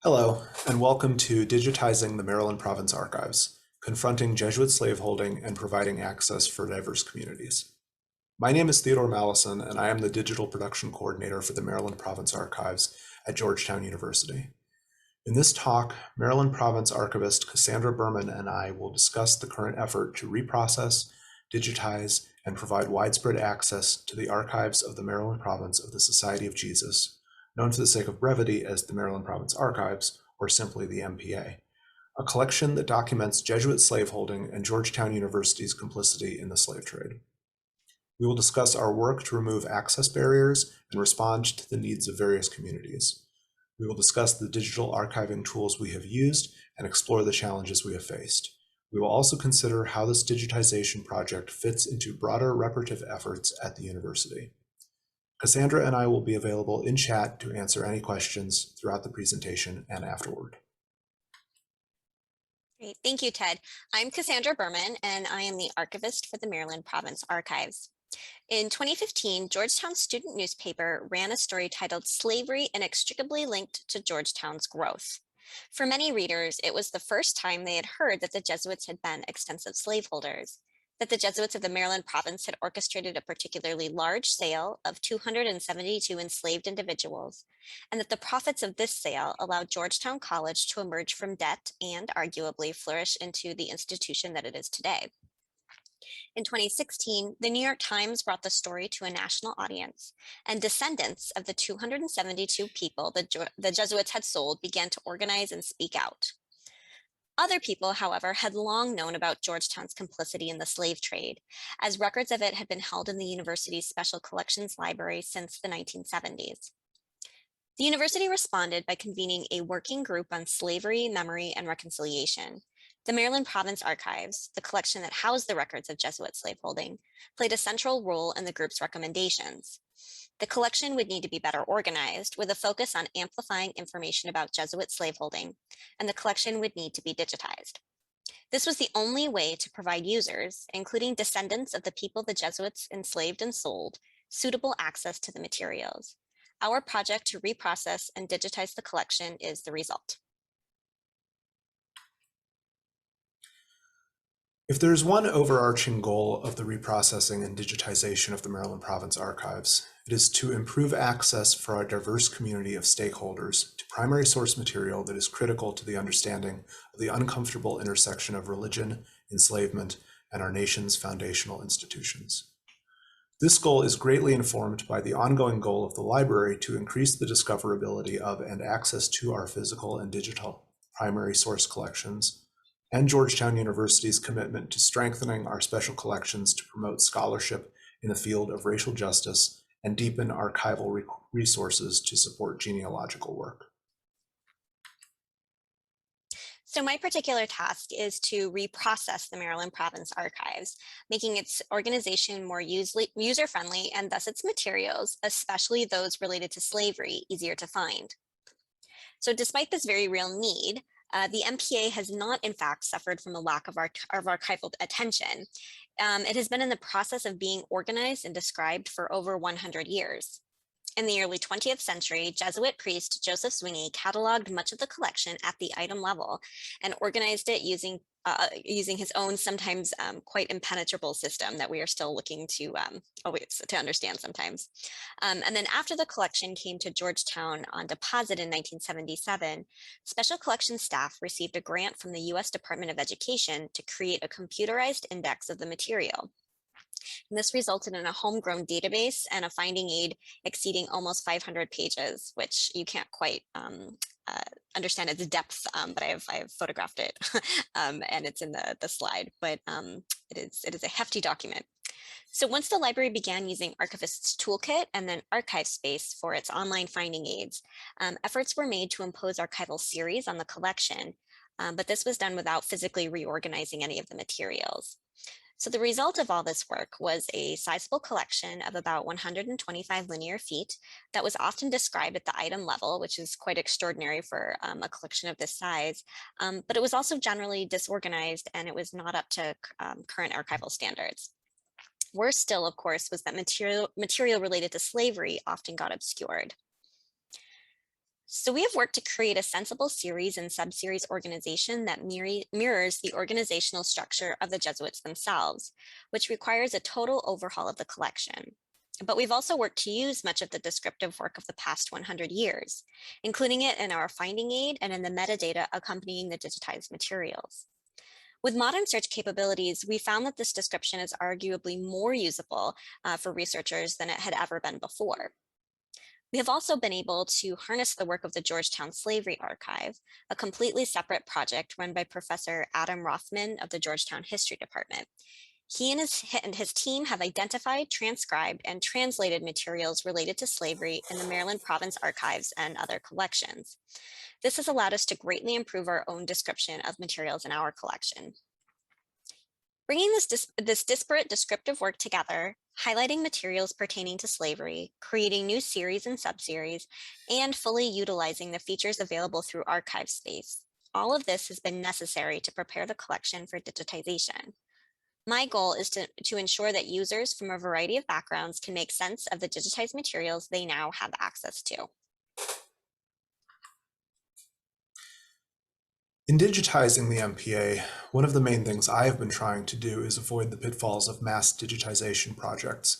Hello, and welcome to Digitizing the Maryland Province Archives, confronting Jesuit slaveholding and providing access for diverse communities. My name is Theodore Mallison, and I am the Digital Production Coordinator for the Maryland Province Archives at Georgetown University. In this talk, Maryland Province Archivist Cassandra Berman and I will discuss the current effort to reprocess, digitize, and provide widespread access to the archives of the Maryland Province of the Society of Jesus, known for the sake of brevity as the Maryland Province Archives, or simply the MPA, a collection that documents Jesuit slaveholding and Georgetown University's complicity in the slave trade. We will discuss our work to remove access barriers and respond to the needs of various communities. We will discuss the digital archiving tools we have used and explore the challenges we have faced. We will also consider how this digitization project fits into broader reparative efforts at the university. Cassandra and I will be available in chat to answer any questions throughout the presentation and afterward. Great, thank you, Ted. I'm Cassandra Berman, and I am the archivist for the Maryland Province Archives. In 2015, Georgetown student newspaper ran a story titled "Slavery Inextricably Linked to Georgetown's Growth." For many readers, it was the first time they had heard that the Jesuits had been extensive slaveholders, that the Jesuits of the Maryland province had orchestrated a particularly large sale of 272 enslaved individuals, and that the profits of this sale allowed Georgetown College to emerge from debt and arguably flourish into the institution that it is today. In 2016, the New York Times brought the story to a national audience, and descendants of the 272 people the Jesuits had sold began to organize and speak out. Other people, however, had long known about Georgetown's complicity in the slave trade, as records of it had been held in the university's Special Collections Library since the 1970s. The university responded by convening a working group on slavery, memory, and reconciliation. The Maryland Province Archives, the collection that housed the records of Jesuit slaveholding, played a central role in the group's recommendations. The collection would need to be better organized, with a focus on amplifying information about Jesuit slaveholding, and the collection would need to be digitized. This was the only way to provide users, including descendants of the people the Jesuits enslaved and sold, suitable access to the materials. Our project to reprocess and digitize the collection is the result. If there is one overarching goal of the reprocessing and digitization of the Maryland Province Archives, it is to improve access for our diverse community of stakeholders to primary source material that is critical to the understanding of the uncomfortable intersection of religion, enslavement, and our nation's foundational institutions. This goal is greatly informed by the ongoing goal of the library to increase the discoverability of and access to our physical and digital primary source collections, and Georgetown University's commitment to strengthening our special collections to promote scholarship in the field of racial justice and deepen archival resources to support genealogical work. So my particular task is to reprocess the Maryland Province Archives, making its organization more user-friendly and thus its materials, especially those related to slavery, easier to find. So despite this very real need, the MPA has not, in fact, suffered from a lack of archival attention. It has been in the process of being organized and described for over 100 years. In the early 20th century, Jesuit priest Joseph Zwingli cataloged much of the collection at the item level and organized it using his own sometimes quite impenetrable system that we are still looking to understand sometimes. And then after the collection came to Georgetown on deposit in 1977, Special Collections staff received a grant from the U.S. Department of Education to create a computerized index of the material. And this resulted in a homegrown database and a finding aid exceeding almost 500 pages, which you can't quite understand its depth, but I have photographed it and it's in the slide, but it is a hefty document. So once the library began using Archivist's Toolkit and then Archive Space for its online finding aids, efforts were made to impose archival series on the collection, but this was done without physically reorganizing any of the materials. So the result of all this work was a sizable collection of about 125 linear feet that was often described at the item level, which is quite extraordinary for a collection of this size, but it was also generally disorganized and it was not up to current archival standards. Worse still, of course, was that material related to slavery often got obscured. So we have worked to create a sensible series and subseries organization that mirrors the organizational structure of the Jesuits themselves, which requires a total overhaul of the collection. But we've also worked to use much of the descriptive work of the past 100 years, including it in our finding aid and in the metadata accompanying the digitized materials. With modern search capabilities, we found that this description is arguably more usable for researchers than it had ever been before. We have also been able to harness the work of the Georgetown Slavery Archive, a completely separate project run by Professor Adam Rothman of the Georgetown History Department. He and his team have identified, transcribed, and translated materials related to slavery in the Maryland Province archives and other collections. This has allowed us to greatly improve our own description of materials in our collection. Bringing this disparate descriptive work together, highlighting materials pertaining to slavery, creating new series and subseries, and fully utilizing the features available through archive space. All of this has been necessary to prepare the collection for digitization. My goal is to ensure that users from a variety of backgrounds can make sense of the digitized materials they now have access to. In digitizing the MPA, one of the main things I have been trying to do is avoid the pitfalls of mass digitization projects,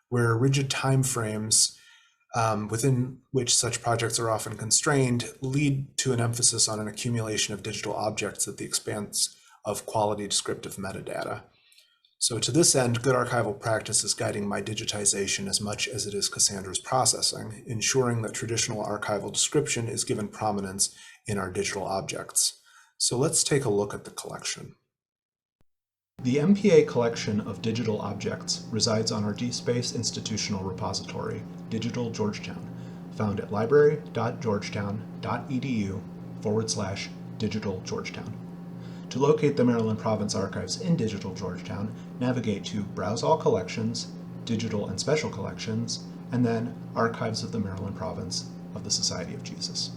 where rigid timeframes within which such projects are often constrained lead to an emphasis on an accumulation of digital objects at the expense of quality descriptive metadata. So to this end, good archival practice is guiding my digitization as much as it is Cassandra's processing, ensuring that traditional archival description is given prominence in our digital objects. So let's take a look at the collection. The MPA collection of digital objects resides on our DSpace institutional repository, Digital Georgetown, found at library.georgetown.edu/Digital Georgetown. To locate the Maryland Province Archives in Digital Georgetown, navigate to Browse All Collections, Digital and Special Collections, and then Archives of the Maryland Province of the Society of Jesus.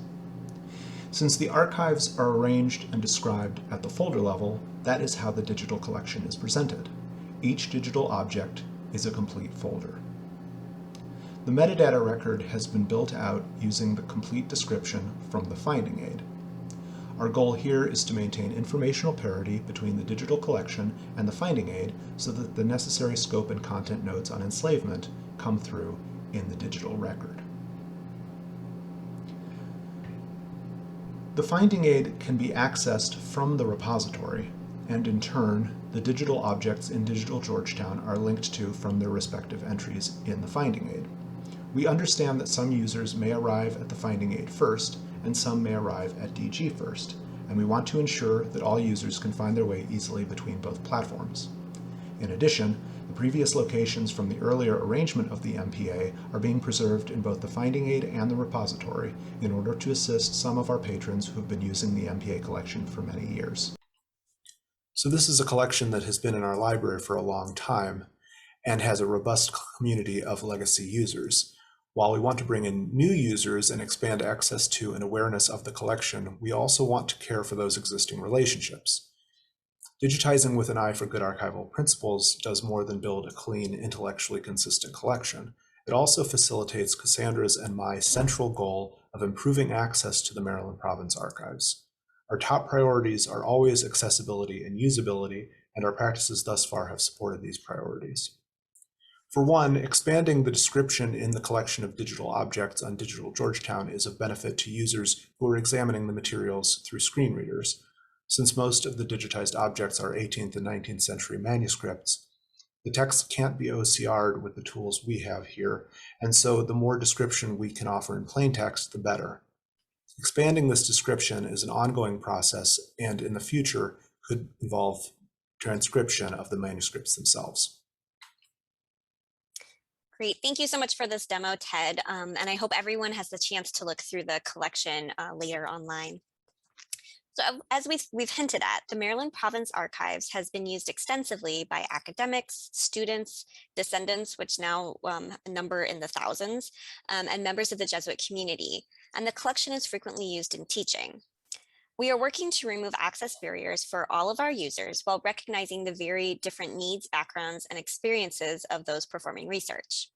Since the archives are arranged and described at the folder level, that is how the digital collection is presented. Each digital object is a complete folder. The metadata record has been built out using the complete description from the finding aid. Our goal here is to maintain informational parity between the digital collection and the finding aid so that the necessary scope and content notes on enslavement come through in the digital record. The finding aid can be accessed from the repository, and in turn, the digital objects in Digital Georgetown are linked to from their respective entries in the finding aid. We understand that some users may arrive at the finding aid first, and some may arrive at DG first, and we want to ensure that all users can find their way easily between both platforms. In addition, the previous locations from the earlier arrangement of the MPA are being preserved in both the finding aid and the repository in order to assist some of our patrons who have been using the MPA collection for many years. So this is a collection that has been in our library for a long time and has a robust community of legacy users. While we want to bring in new users and expand access to and awareness of the collection, we also want to care for those existing relationships. Digitizing with an eye for good archival principles does more than build a clean, intellectually consistent collection. It also facilitates Cassandra's and my central goal of improving access to the Maryland Province archives. Our top priorities are always accessibility and usability, and our practices thus far have supported these priorities. For one, expanding the description in the collection of digital objects on Digital Georgetown is of benefit to users who are examining the materials through screen readers. Since most of the digitized objects are 18th and 19th century manuscripts, the text can't be OCR'd with the tools we have here, and so the more description we can offer in plain text, the better. Expanding this description is an ongoing process and in the future could involve transcription of the manuscripts themselves. Great, thank you so much for this demo, Ted, and I hope everyone has the chance to look through the collection later online. So as we've hinted at, the Maryland Province Archives has been used extensively by academics, students, descendants, which now number in the thousands, and members of the Jesuit community, and the collection is frequently used in teaching. We are working to remove access barriers for all of our users while recognizing the very different needs, backgrounds, and experiences of those performing research.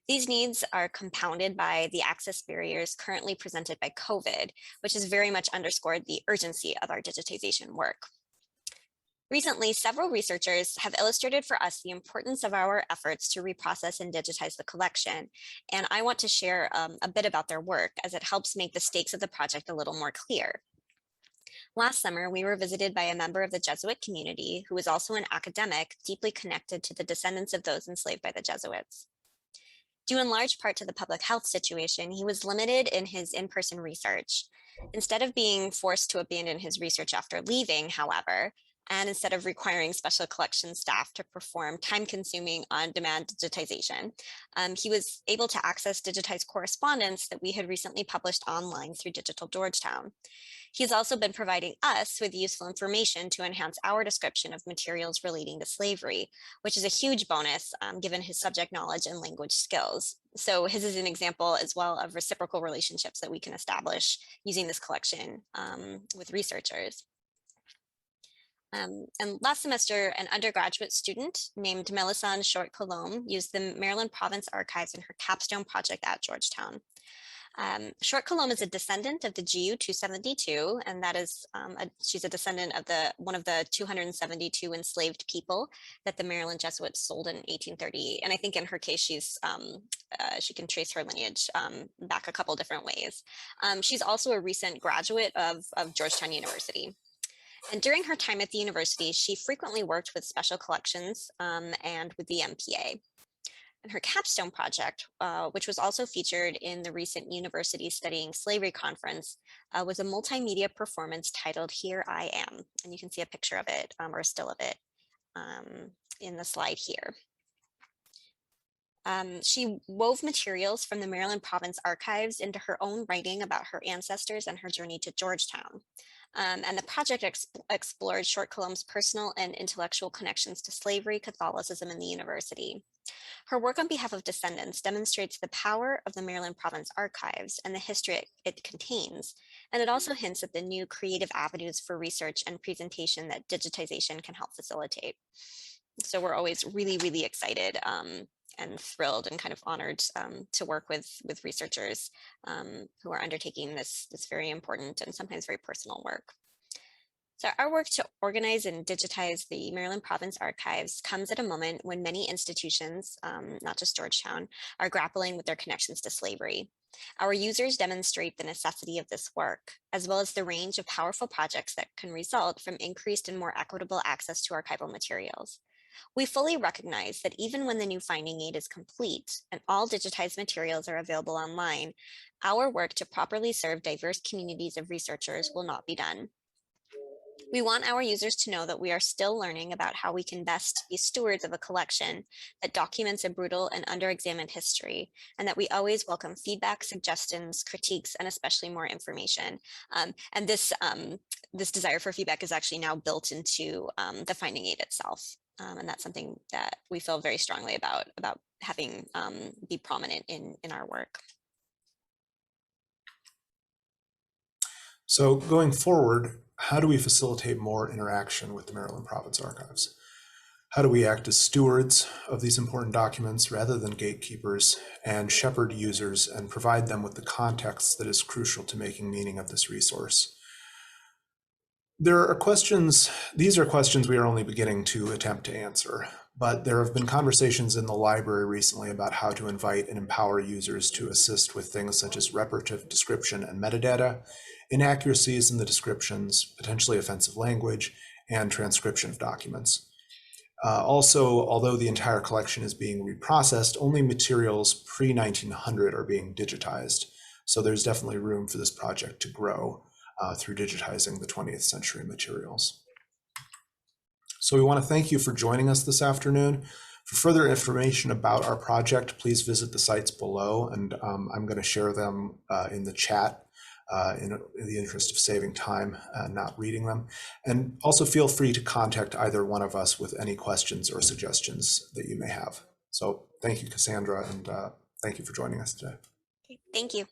These needs are compounded by the access barriers currently presented by COVID, which has very much underscored the urgency of our digitization work. Recently, several researchers have illustrated for us the importance of our efforts to reprocess and digitize the collection, and I want to share a bit about their work as it helps make the stakes of the project a little more clear. Last summer, we were visited by a member of the Jesuit community who was also an academic deeply connected to the descendants of those enslaved by the Jesuits. Due in large part to the public health situation, he was limited in his in-person research. Instead of being forced to abandon his research after leaving, however, and instead of requiring special collection staff to perform time-consuming on-demand digitization, he was able to access digitized correspondence that we had recently published online through Digital Georgetown. He's also been providing us with useful information to enhance our description of materials relating to slavery, which is a huge bonus given his subject knowledge and language skills. So his is an example as well of reciprocal relationships that we can establish using this collection with researchers. And last semester, an undergraduate student named Mallison Short-Colomb used the Maryland Province Archives in her capstone project at Georgetown. Short-Colomb is a descendant of the GU 272, and that is she's a descendant of one of the 272 enslaved people that the Maryland Jesuits sold in 1838. And I think in her case, she can trace her lineage back a couple different ways. She's also a recent graduate of Georgetown University. And during her time at the university, she frequently worked with special collections and with the MPA. And her capstone project, which was also featured in the recent University Studying Slavery conference, was a multimedia performance titled Here I Am. And you can see a picture of it or a still of it in the slide here. She wove materials from the Maryland Province Archives into her own writing about her ancestors and her journey to Georgetown. And the project explored Short-Colomb's personal and intellectual connections to slavery, Catholicism, and the university. Her work on behalf of descendants demonstrates the power of the Maryland Province Archives and the history it contains, and it also hints at the new creative avenues for research and presentation that digitization can help facilitate. So we're always really, really excited and thrilled and kind of honored to work with researchers who are undertaking this very important and sometimes very personal work. So our work to organize and digitize the Maryland Province Archives comes at a moment when many institutions, not just Georgetown, are grappling with their connections to slavery. Our users demonstrate the necessity of this work, as well as the range of powerful projects that can result from increased and more equitable access to archival materials. We fully recognize that even when the new finding aid is complete and all digitized materials are available online, our work to properly serve diverse communities of researchers will not be done. We want our users to know that we are still learning about how we can best be stewards of a collection that documents a brutal and under-examined history, and that we always welcome feedback, suggestions, critiques, and especially more information. And this desire for feedback is actually now built into the finding aid itself. And that's something that we feel very strongly about having be prominent in our work. So going forward, how do we facilitate more interaction with the Maryland Province Archives? How do we act as stewards of these important documents rather than gatekeepers, and shepherd users and provide them with the context that is crucial to making meaning of this resource? These are questions we are only beginning to attempt to answer, but there have been conversations in the library recently about how to invite and empower users to assist with things such as reparative description and metadata, inaccuracies in the descriptions, potentially offensive language, and transcription of documents. Also, although the entire collection is being reprocessed, only materials pre-1900 are being digitized. So there's definitely room for this project to grow through digitizing the 20th century materials. So we want to thank you for joining us this afternoon. For further information about our project, please visit the sites below, and I'm going to share them in the chat in the interest of saving time and not reading them. And also feel free to contact either one of us with any questions or suggestions that you may have. So thank you, Cassandra, and thank you for joining us today. Thank you.